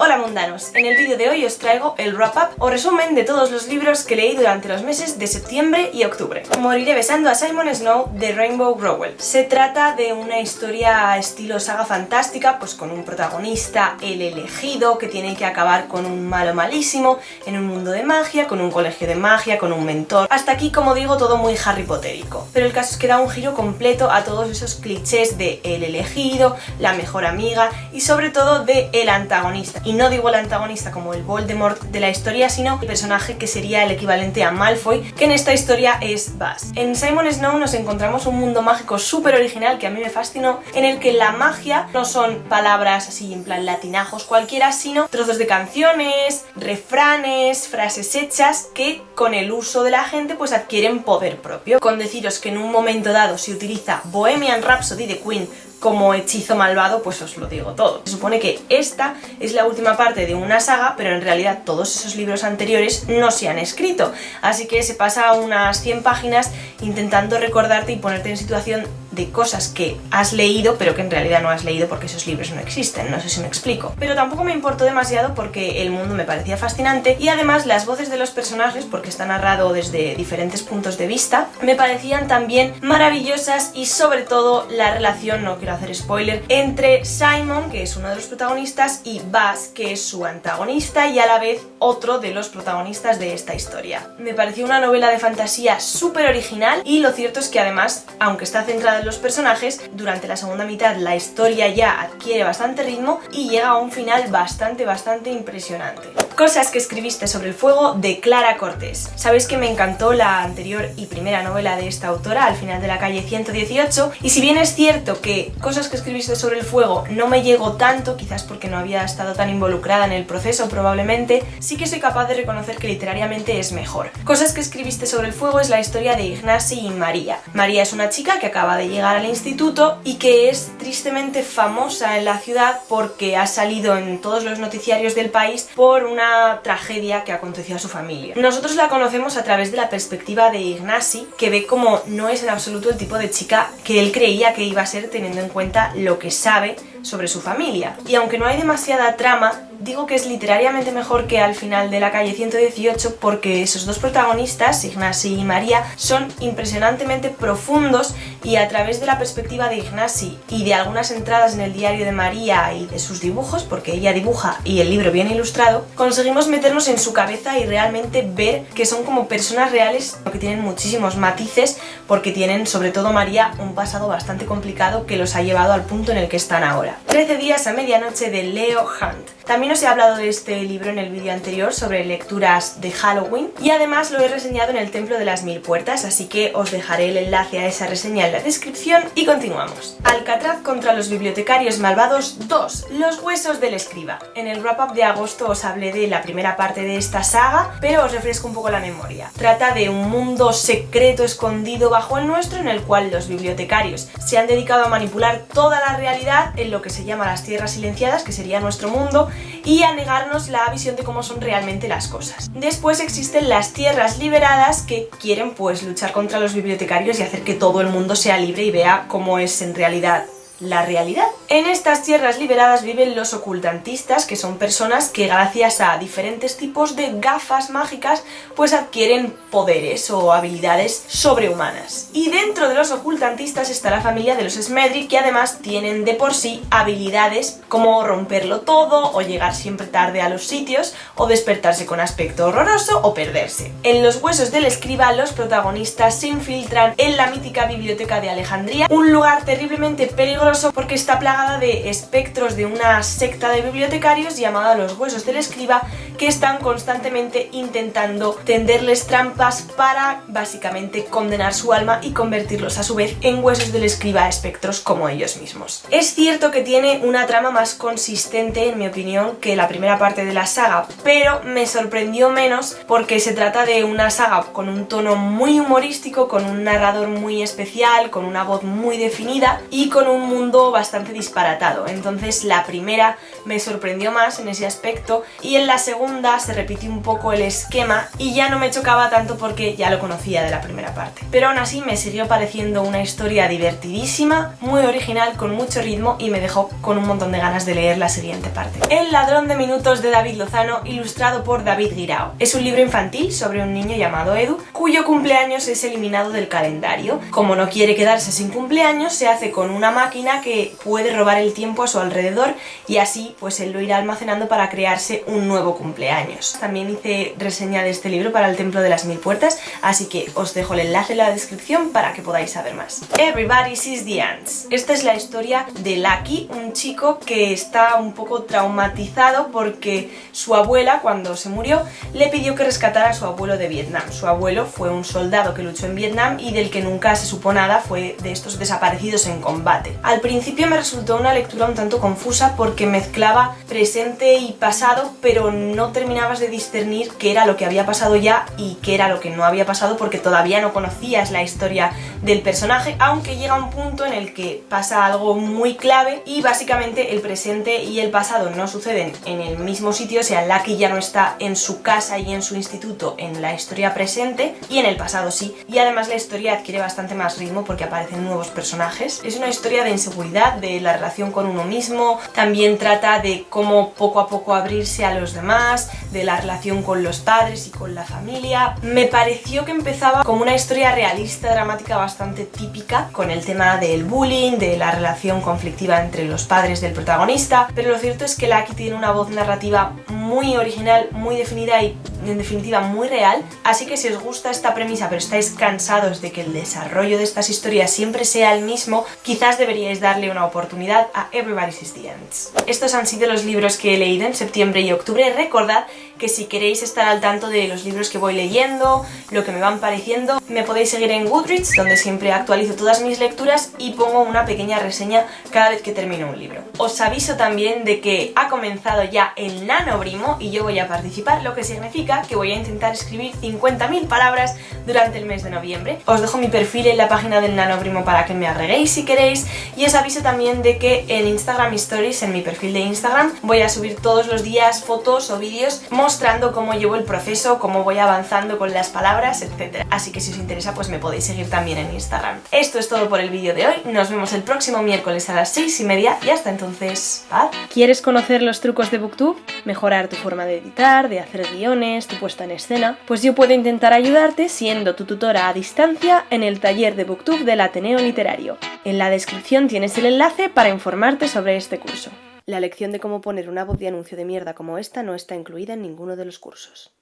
Hola mundanos, en el vídeo de hoy os traigo el wrap-up o resumen de todos los libros que leí durante los meses de septiembre y octubre. Moriré besando a Simon Snow de Rainbow Rowell. Se trata de una historia estilo saga fantástica, pues con un protagonista, el elegido, que tiene que acabar con un malo malísimo, en un mundo de magia, con un colegio de magia, con un mentor. Hasta aquí, como digo, todo muy Harry Potterico. Pero el caso es que da un giro completo a todos esos clichés de el elegido, la mejor amiga y sobre todo de el antagonista. Y no digo el antagonista como el Voldemort de la historia, sino el personaje que sería el equivalente a Malfoy, que en esta historia es Buzz. En Simon Snow nos encontramos un mundo mágico súper original que a mí me fascinó, en el que la magia no son palabras así en plan latinajos cualquiera, sino trozos de canciones, refranes, frases hechas que con el uso de la gente pues adquieren poder propio. Con deciros que en un momento dado se utiliza Bohemian Rhapsody de Queen como hechizo malvado, pues os lo digo todo. Se supone que esta es la última parte de una saga, pero en realidad todos esos libros anteriores no se han escrito, así que se pasa unas 100 páginas intentando recordarte y ponerte en situación de cosas que has leído, pero que en realidad no has leído porque esos libros no existen, no sé si me explico. Pero tampoco me importó demasiado porque el mundo me parecía fascinante y además las voces de los personajes, porque está narrado desde diferentes puntos de vista, me parecían también maravillosas y sobre todo la relación, no quiero hacer spoiler, entre Simon, que es uno de los protagonistas, y Buzz, que es su antagonista y a la vez otro de los protagonistas de esta historia. Me pareció una novela de fantasía súper original y lo cierto es que además, aunque está centrada en los personajes, durante la segunda mitad la historia ya adquiere bastante ritmo y llega a un final bastante impresionante. Cosas que escribiste sobre el fuego de Clara Cortés. Sabéis que me encantó la anterior y primera novela de esta autora, Al final de la calle 118, y si bien es cierto que Cosas que escribiste sobre el fuego no me llegó tanto, quizás porque no había estado tan involucrada en el proceso probablemente, sí que soy capaz de reconocer que literariamente es mejor. Cosas que escribiste sobre el fuego es la historia de Ignasi y María. María es una chica que acaba de llegar al instituto y que es tristemente famosa en la ciudad porque ha salido en todos los noticiarios del país por una tragedia que aconteció a su familia. Nosotros la conocemos a través de la perspectiva de Ignasi, que ve como no es en absoluto el tipo de chica que él creía que iba a ser teniendo en cuenta lo que sabe sobre su familia. Y aunque no hay demasiada trama, digo que es literariamente mejor que Al final de la calle 118 porque esos dos protagonistas, Ignasi y María, son impresionantemente profundos y a través de la perspectiva de Ignasi y de algunas entradas en el diario de María y de sus dibujos, porque ella dibuja y el libro viene ilustrado, conseguimos meternos en su cabeza y realmente ver que son como personas reales, que tienen muchísimos matices porque tienen, sobre todo María, un pasado bastante complicado que los ha llevado al punto en el que están ahora. 13 días a medianoche de Leo Hunt. También os he hablado de este libro en el vídeo anterior sobre lecturas de Halloween y además lo he reseñado en el Templo de las Mil Puertas, así que os dejaré el enlace a esa reseña en la descripción y continuamos. Alcatraz contra los bibliotecarios malvados 2, los huesos del escriba. En el wrap-up de agosto os hablé de la primera parte de esta saga, pero os refresco un poco la memoria. Trata de un mundo secreto escondido bajo el nuestro en el cual los bibliotecarios se han dedicado a manipular toda la realidad en lo que se llama las tierras silenciadas, que sería nuestro mundo, y a negarnos la visión de cómo son realmente las cosas. Después existen las tierras liberadas que quieren pues luchar contra los bibliotecarios y hacer que todo el mundo sea libre y vea cómo es en realidad la realidad. En estas tierras liberadas viven los ocultantistas, que son personas que gracias a diferentes tipos de gafas mágicas pues adquieren poderes o habilidades sobrehumanas. Y dentro de los ocultantistas está la familia de los Smedrick, que además tienen de por sí habilidades como romperlo todo o llegar siempre tarde a los sitios o despertarse con aspecto horroroso o perderse. En los huesos del escriba los protagonistas se infiltran en la mítica biblioteca de Alejandría, un lugar terriblemente peligroso porque está plagada de espectros de una secta de bibliotecarios llamada los huesos del escriba, que están constantemente intentando tenderles trampas para básicamente condenar su alma y convertirlos a su vez en huesos del escriba, espectros como ellos mismos. Es cierto que tiene una trama más consistente, en mi opinión, que la primera parte de la saga, pero me sorprendió menos porque se trata de una saga con un tono muy humorístico, con un narrador muy especial, con una voz muy definida y con un mundo bastante disparatado. Entonces la primera me sorprendió más en ese aspecto y en la segunda segunda se repitió un poco el esquema y ya no me chocaba tanto porque ya lo conocía de la primera parte. Pero aún así me siguió pareciendo una historia divertidísima, muy original, con mucho ritmo y me dejó con un montón de ganas de leer la siguiente parte. El ladrón de minutos de David Lozano, ilustrado por David Guirao. Es un libro infantil sobre un niño llamado Edu, cuyo cumpleaños es eliminado del calendario. Como no quiere quedarse sin cumpleaños, se hace con una máquina que puede robar el tiempo a su alrededor y así pues él lo irá almacenando para crearse un nuevo cumpleaños. También hice reseña de este libro para el Templo de las Mil Puertas, así que os dejo el enlace en la descripción para que podáis saber más. Everybody Sees the Ants. Esta es la historia de Lucky, un chico que está un poco traumatizado porque su abuela, cuando se murió, le pidió que rescatara a su abuelo de Vietnam. Su abuelo fue un soldado que luchó en Vietnam y del que nunca se supo nada, fue de estos desaparecidos en combate. Al principio me resultó una lectura un tanto confusa porque mezclaba presente y pasado, pero no terminabas de discernir qué era lo que había pasado ya y qué era lo que no había pasado porque todavía no conocías la historia del personaje, aunque llega un punto en el que pasa algo muy clave y básicamente el presente y el pasado no suceden en el mismo sitio. O sea, Lucky ya no está en su casa y en su instituto en la historia presente y en el pasado sí, y además la historia adquiere bastante más ritmo porque aparecen nuevos personajes. Es una historia de inseguridad, de la relación con uno mismo, también trata de cómo poco a poco abrirse a los demás, de la relación con los padres y con la familia. Me pareció que empezaba como una historia realista, dramática, bastante típica, con el tema del bullying, de la relación conflictiva entre los padres del protagonista, pero lo cierto es que Lucky tiene una voz narrativa muy original, muy definida y en definitiva muy real, así que si os gusta esta premisa pero estáis cansados de que el desarrollo de estas historias siempre sea el mismo, quizás deberíais darle una oportunidad a Everybody Sees the Ants. Estos han sido los libros que he leído en septiembre y octubre. Recordad que si queréis estar al tanto de los libros que voy leyendo, lo que me van pareciendo, me podéis seguir en Goodreads, donde siempre actualizo todas mis lecturas y pongo una pequeña reseña cada vez que termino un libro. Os aviso también de que ha comenzado ya el Nanobrimo y yo voy a participar, lo que significa que voy a intentar escribir 50.000 palabras durante el mes de noviembre. Os dejo mi perfil en la página del Nanobrimo para que me agreguéis si queréis, y os aviso también de que en Instagram Stories, en mi perfil de Instagram, voy a subir todos los días fotos o vídeos mostrando cómo llevo el proceso, cómo voy avanzando con las palabras, etc. Así que si os interesa pues me podéis seguir también en Instagram. Esto es todo por el vídeo de hoy, nos vemos el próximo miércoles a las 6:30 y hasta entonces, bye. ¿Quieres conocer los trucos de Booktube? Mejorar tu forma de editar, de hacer guiones, tu puesta en escena. Pues yo puedo intentar ayudarte siendo tu tutora a distancia en el taller de Booktube del Ateneo Literario. En la descripción tienes el enlace para informarte sobre este curso. La lección de cómo poner una voz de anuncio de mierda como esta no está incluida en ninguno de los cursos.